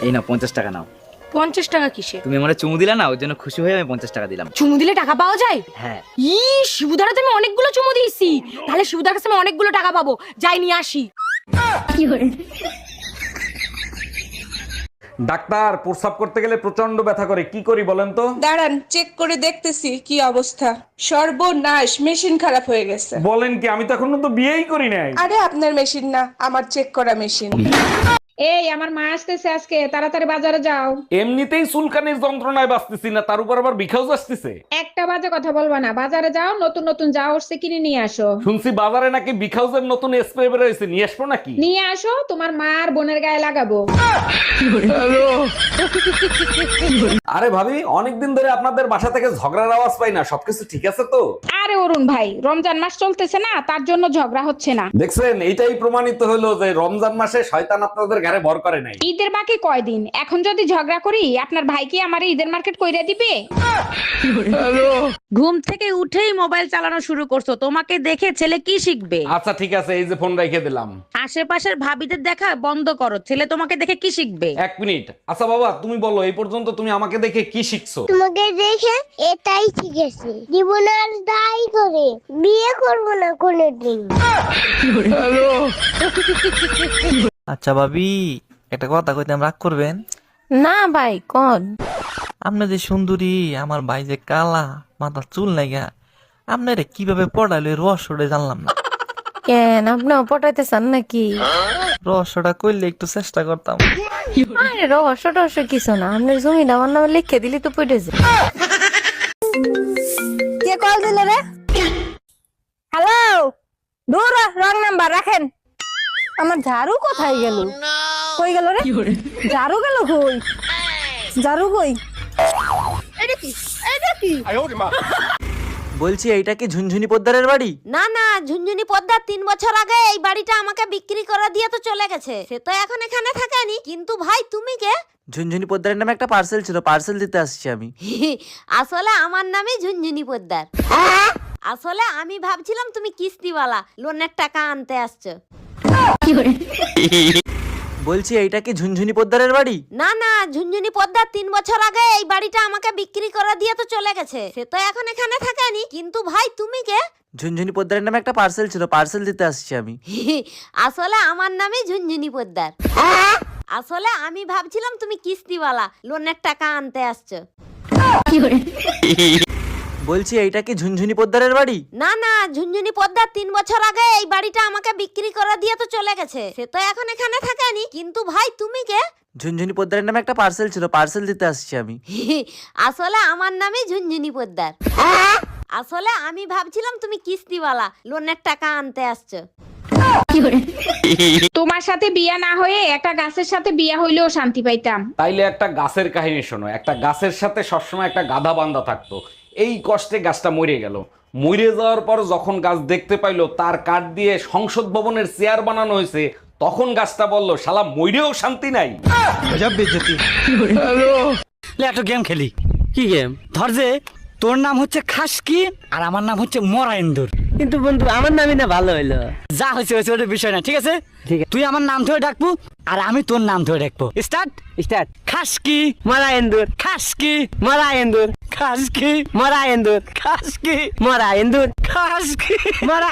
এই নাও 50 টাকা নাও। 50 টাকা কিসে? তুমি আমারে চুমু দিলা না, ওর জন্য খুশি হয়ে আমি 50 টাকা দিলাম। চুমু দিলে টাকা পাওয়া যায়? হ্যাঁ। শিবুদার তো আমি অনেকগুলো চুমু দিয়েছি, তাহলে শিবুদার কাছে আমি অনেকগুলো টাকা পাবো। যাই নিয়ে আসি। ডাক্তার, প্রস্রাব করতে গেলে প্রচন্ড ব্যথা করে, কি করি বলেন তো? দাঁড়ান, চেক করে দেখতেছি কি অবস্থা। সর্বনাশ, মেশিন খারাপ হয়ে গেছে। বলেন কি? আমি তো এখনো তো বিয়েই করি নাই। আরে আপনার মেশিন না, আমার চেক করা মেশিন। এই আমার মা আসতেছে আজকে, তাড়াতাড়ি বাজারে যাও। এমনিতেই চুলকানির যন্ত্রণায় বাঁচতেছি না, তার উপর আবার বিখাউজ আসতেছে। একটা বাজে কথা বলবা না, বাজারে যাও, নতুন নতুন যা উঠছে কিনে নিয়ে আসো। শুনছি বাজারে নাকি বিখাউজের নতুন স্প্রে বের হয়েছে, নিয়ে আসবো নাকি? নিয়ে আসো, তোমার মা আর বোনের গায়ে লাগাবো। আরে ভাবি, অনেকদিন ধরে আপনাদের বাসা থেকে ঝগড়ার আওয়াজ পাই না, সবকিছু ঠিক আছে তো? আরে অরুণ ভাই, রমজান মাস চলতেছে না, তার জন্য ঝগড়া হচ্ছে না। দেখছেন, এইটাই প্রমাণিত হলো যে রমজান মাসে শয়তান আপনাদের ঘরে ভর করে নাই। ঈদের বাকি কয়দিন, এখন যদি ঝগড়া করি আপনার ভাই কি আমার ঈদের মার্কেট কইরা দিবে? ঘুম থেকে উঠেই মোবাইল চালানো শুরু করছো, তোমাকে দেখে ছেলে কি শিখবে? আচ্ছা ঠিক আছে, এই যে ফোন রেখে দিলাম। আশেপাশের ভাবিদের দেখা বন্ধ করো, ছেলে তোমাকে দেখে কি শিখবে? 1 মিনিট। আচ্ছা বাবা, তুমি বলো, এই পর্যন্ত তুমি আমাকে দেখে কি শিখছো? তোমাকে দেখে এটাই শিখেছি, জীবন আর দায় করে বিয়ে করবো না কোনোদিন। আচ্ছা ভাবি, একটা কথা কইতাম, রাগ করবেন না ভাই, কোন? আপনি যে সুন্দরী, আমার ভাই যে কালা, মাথা চুল নাইগা, আপনারে কিভাবে পড়াইলো এই রহস্যটা জানলাম না। কেন, আপনিও পটাইতে চান নাকি? রহস্যটা কইলে একটু চেষ্টা করতাম। আরে রহস্য টহস্য কিছু না, আপনার জমিটা আমার নামে লিখে দিলি তো পড়ে যায়। কে কল দিলে রে? হ্যালো, দূর রং নাম্বার রাখেন। আমার ঝাড়ু কোথায় গেল? কই গেল রে? ঝাড়ু গেল কই? ঝাড়ু কই? এটা কি? এটা কি? বলছি, এইটা কি ঝুনঝুনি পোদ্দারের বাড়ি? না না, ঝুনঝুনি পদ্মার 3 বছর আগে এই বাড়িটা আমাকে বিক্রি করে দিয়ে তো চলে গেছে। সে তো এখন এখানে থাকেনি। কিন্তু ভাই তুমি কে? ঝুনঝুনি পোদ্দারের নামে একটা পার্সেল ছিল, পার্সেল দিতে আসছি আমি। আসলে আমার নামই ঝুনঝুনি পদ্মার। আসলে আমি ভাবছিলাম তুমি কিস্তিওয়ালা, লোনের টাকা আনতে আসছো। বলছি, এইটা কি ঝুনঝুনি পোদ্দারের বাড়ি? না না, ঝুনঝুনি পদ্মার 3 বছর আগে এই বাড়িটা আমাকে বিক্রি করে দিয়ে তো চলে গেছে। সে তো এখন এখানে থাকেনি। কিন্তু ভাই তুমি কে? ঝুনঝুনি পোদ্দারের নামে একটা পার্সেল ছিল, পার্সেল দিতে আসছি আমি। আসলে আমার নামই ঝুনঝুনি পদ্মার। আসলে আমি ভাবছিলাম তুমি কিস্তিওয়ালা, লোনের টাকা আনতে আসছো। বলছি, এইটা কি ঝুনঝুনি পোদ্দারের বাড়ি? না না, ঝুনঝুনি পদ্মার 3 বছর আগে এই বাড়িটা আমাকে বিক্রি করে দিয়ে তো চলে গেছে। সে তো এখন এখানে থাকেনি। কিন্তু ভাই তুমি কে? ঝুনঝুনি পোদ্দারের নামে একটা পার্সেল ছিল, পার্সেল দিতে আসছি আমি। আসলে আমার নামই ঝুনঝুনি পদ্মার। আসলে আমি ভাবছিলাম তুমি কিস্তিওয়ালা, লোনের টাকা আনতে আসছো। তোমার সাথে বিয়া না হয়ে একটা গাছের সাথে বিয়া হইলেও শান্তি পাইতাম। তাইলে একটা গাছের কাহিনী শোনো। একটা গাছের সাথে সবসময় একটা গাধা বান্ধা থাকতো। এই কষ্টে গাছটা মরে গেল। মরে যাওয়ার পর যখন গাছ দেখতে পাইলো তার কাঠ দিয়ে সংসদ ভবনের চেয়ার বানানো হয়েছে, তখন গাছটা বলল, শালা মইরেও শান্তি নাই। একটা গেম খেলি। কি গেম? ধর যে তোর নাম হচ্ছে খাসকি আর আমার নাম হচ্ছে মরাইন্দুর। কিন্তু বন্ধু, আমার নামই না ভালো হইলো। যা হয়েছে হয়েছে, ওটা বিষয় না, ঠিক আছে? ঠিক আছে, তুই আমার নাম ধরে ডাকবো আর আমি তোর নাম ধরে ডাকবো। Start start. খাসকি মরাইন্দুর, খাসকি মরাইন্দুর, খাসকি মরাইন্দুর, খাসকি মরাইন্দুর, খাসকি মরা।